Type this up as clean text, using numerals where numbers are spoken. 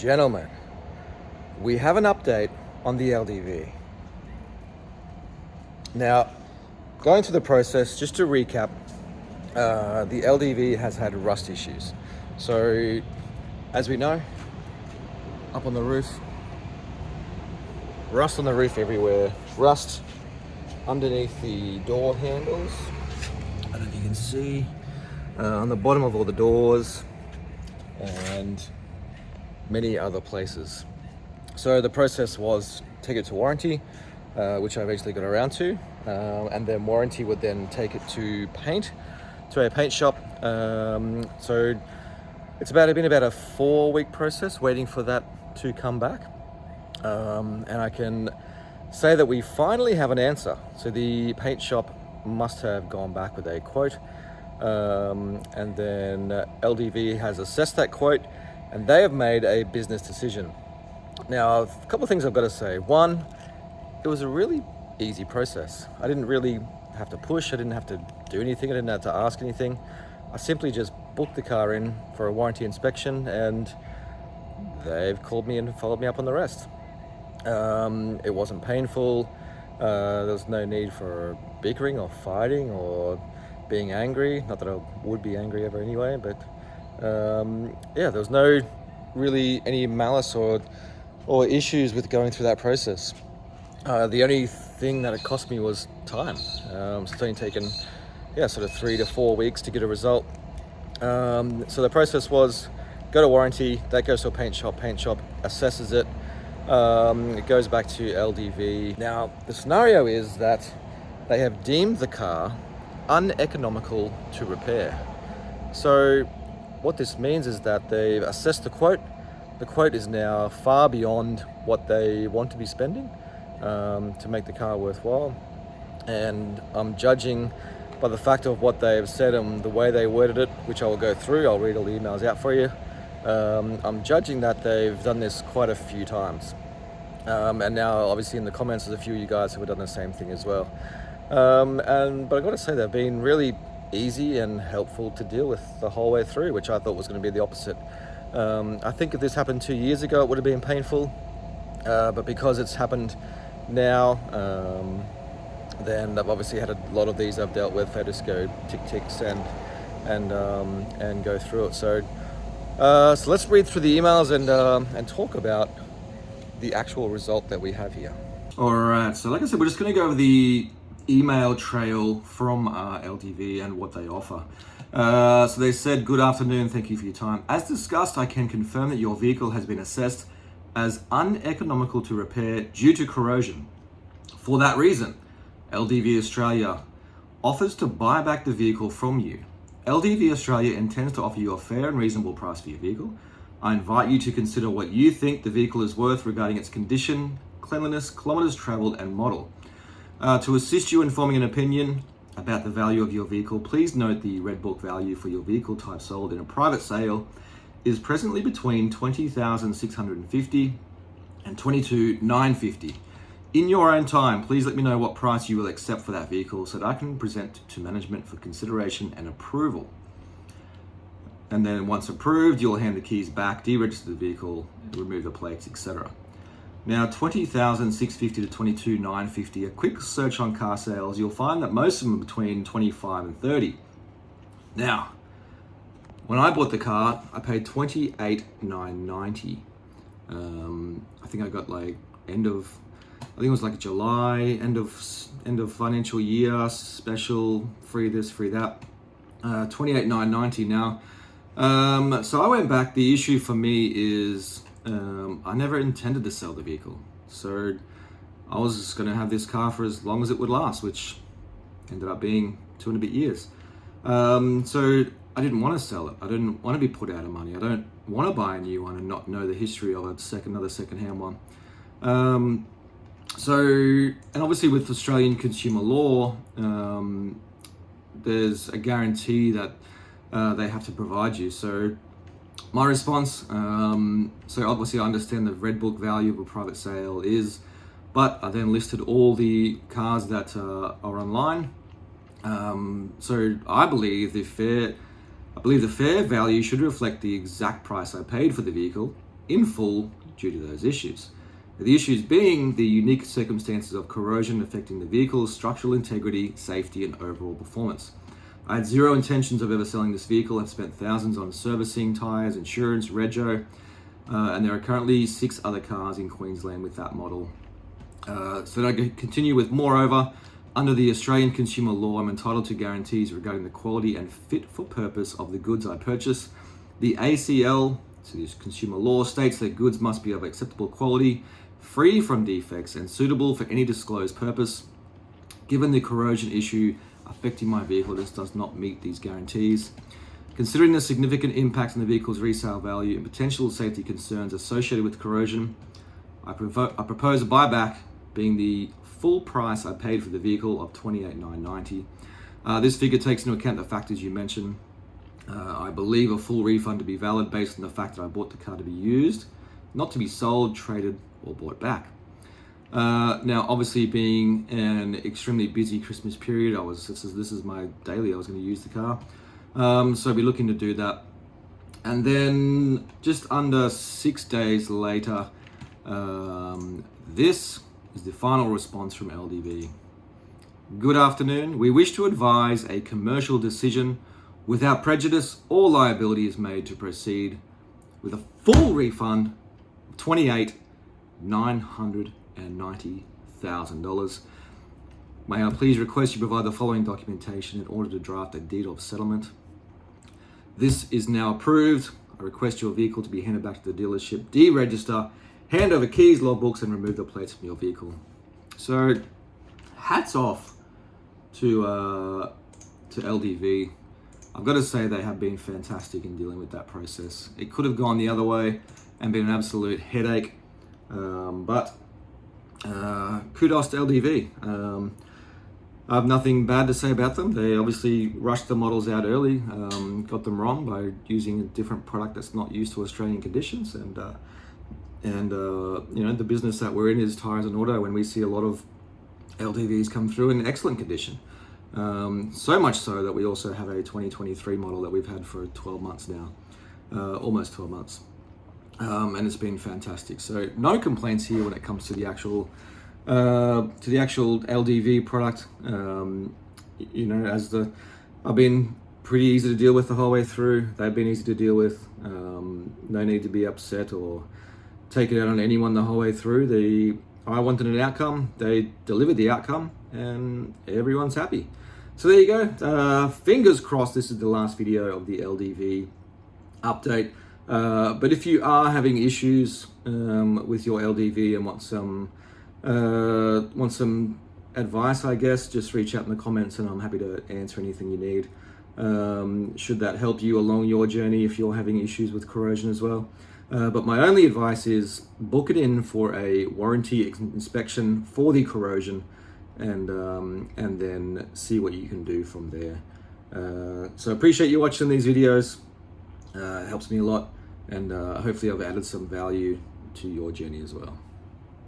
Gentlemen, we have an update on the LDV. Now, going through the process, just to recap, the LDV has had rust issues. So, as we know, up on the roof, rust on the roof everywhere, rust underneath the door handles. I don't know if you can see, on the bottom of all the doors, and many other places. So the process was take it to warranty, which I eventually got around to, and then warranty would then take it to a paint shop. So it's been about a 4-week process waiting for that to come back. And I can say that we finally have an answer. So the paint shop must have gone back with a quote, and then LDV has assessed that quote, and they have made a business decision. Now, a couple of things I've got to say. One, it was a really easy process. I didn't really have to push. I didn't have to do anything. I didn't have to ask anything. I simply just booked the car in for a warranty inspection, and they've called me and followed me up on the rest. It wasn't painful. There was no need for bickering or fighting or being angry. Not that I would be angry ever anyway, but there was no really any malice or issues with going through that process. The only thing that it cost me was time. It's only taken sort of 3 to 4 weeks to get a result. So the process was go to warranty, that goes to a paint shop assesses it, it goes back to LDV. Now the scenario is that they have deemed the car uneconomical to repair. So what this means is that they've assessed the quote. The quote is now far beyond what they want to be spending to make the car worthwhile. And I'm judging by the fact of what they've said and the way they worded it, which I will go through. I'll read all the emails out for you. I'm judging that they've done this quite a few times. And now, obviously, in the comments, there's a few of you guys who have done the same thing as well. But I've got to say, they've been really easy and helpful to deal with the whole way through, which I thought was going to be the opposite. I think if this happened 2 years ago, it would have been painful. But because it's happened now, then I've obviously had a lot of these I've dealt with. I just go ticks and go through it. So let's read through the emails and talk about the actual result that we have here. All right. So like I said, we're just going to go over the email trail from LDV and what they offer. So they said, good afternoon, thank you for your time. As discussed, I can confirm that your vehicle has been assessed as uneconomical to repair due to corrosion. For that reason, LDV Australia offers to buy back the vehicle from you. LDV Australia intends to offer you a fair and reasonable price for your vehicle. I invite you to consider what you think the vehicle is worth regarding its condition, cleanliness, kilometers traveled, and model. To assist you in forming an opinion about the value of your vehicle, please note the Red Book value for your vehicle type sold in a private sale is presently between $20,650 and $22,950. In your own time, please let me know what price you will accept for that vehicle so that I can present to management for consideration and approval. And then once approved, you'll hand the keys back, deregister the vehicle, remove the plates, etc. Now, $20,650 to $22,950, a quick search on car sales, you'll find that most of them are between $25 and $30. Now, when I bought the car, I paid $28,990. I think I got I think it was like July, end of financial year, special, free this, free that, $28,990 now. So I went back. The issue for me is I never intended to sell the vehicle. So I was just going to have this car for as long as it would last, which ended up being 2 and a bit years. So I didn't want to sell it. I didn't want to be put out of money. I don't want to buy a new one and not know the history of another second-hand one. And obviously with Australian consumer law, there's a guarantee that they have to provide you. So my response, so obviously I understand the Red Book value of a private sale is, but I then listed all the cars that are online. So I believe the fair value should reflect the exact price I paid for the vehicle, in full due to those issues. The issues being the unique circumstances of corrosion affecting the vehicle's structural integrity, safety, and overall performance. I had zero intentions of ever selling this vehicle. I've spent thousands on servicing, tyres, insurance, rego, and there are currently 6 other cars in Queensland with that model. So I continue with, moreover, under the Australian consumer law, I'm entitled to guarantees regarding the quality and fit for purpose of the goods I purchase. The ACL, so this consumer law, states that goods must be of acceptable quality, free from defects, and suitable for any disclosed purpose. Given the corrosion issue affecting my vehicle, this does not meet these guarantees. Considering the significant impact on the vehicle's resale value and potential safety concerns associated with corrosion, I propose a buyback, being the full price I paid for the vehicle of $28,990. This figure takes into account the factors you mentioned. I believe a full refund to be valid based on the fact that I bought the car to be used, not to be sold, traded, or bought back. Now, obviously, being an extremely busy Christmas period, this is my daily. I was going to use the car, so I'll be looking to do that. And then, just under 6 days later, this is the final response from LDV. Good afternoon. We wish to advise a commercial decision without prejudice or liability is made to proceed with a full refund of $28,990,000. May I please request you provide the following documentation in order to draft a deed of settlement. This is now approved. I request your vehicle to be handed back to the dealership, deregister, hand over keys, logbooks, and remove the plates from your vehicle. So, hats off to LDV. I've got to say they have been fantastic in dealing with that process. It could have gone the other way and been an absolute headache, but kudos to LDV. I have nothing bad to say about them. They obviously rushed the models out early, got them wrong by using a different product that's not used to Australian conditions, and you know, the business that we're in is tires and auto, when we see a lot of LDVs come through in excellent condition. So much so that we also have a 2023 model that we've had for 12 months now, almost 12 months, and it's been fantastic. So no complaints here when it comes to the actual LDV product. You know, I've been pretty easy to deal with the whole way through. They've been easy to deal with. No need to be upset or take it out on anyone the whole way through. I wanted an outcome, they delivered the outcome, and everyone's happy. So there you go. Fingers crossed this is the last video of the LDV update. But if you are having issues with your LDV and want some advice, I guess, just reach out in the comments and I'm happy to answer anything you need. Should that help you along your journey if you're having issues with corrosion as well. But my only advice is book it in for a warranty inspection for the corrosion, and then see what you can do from there. So appreciate you watching these videos. It helps me a lot, and hopefully I've added some value to your journey as well.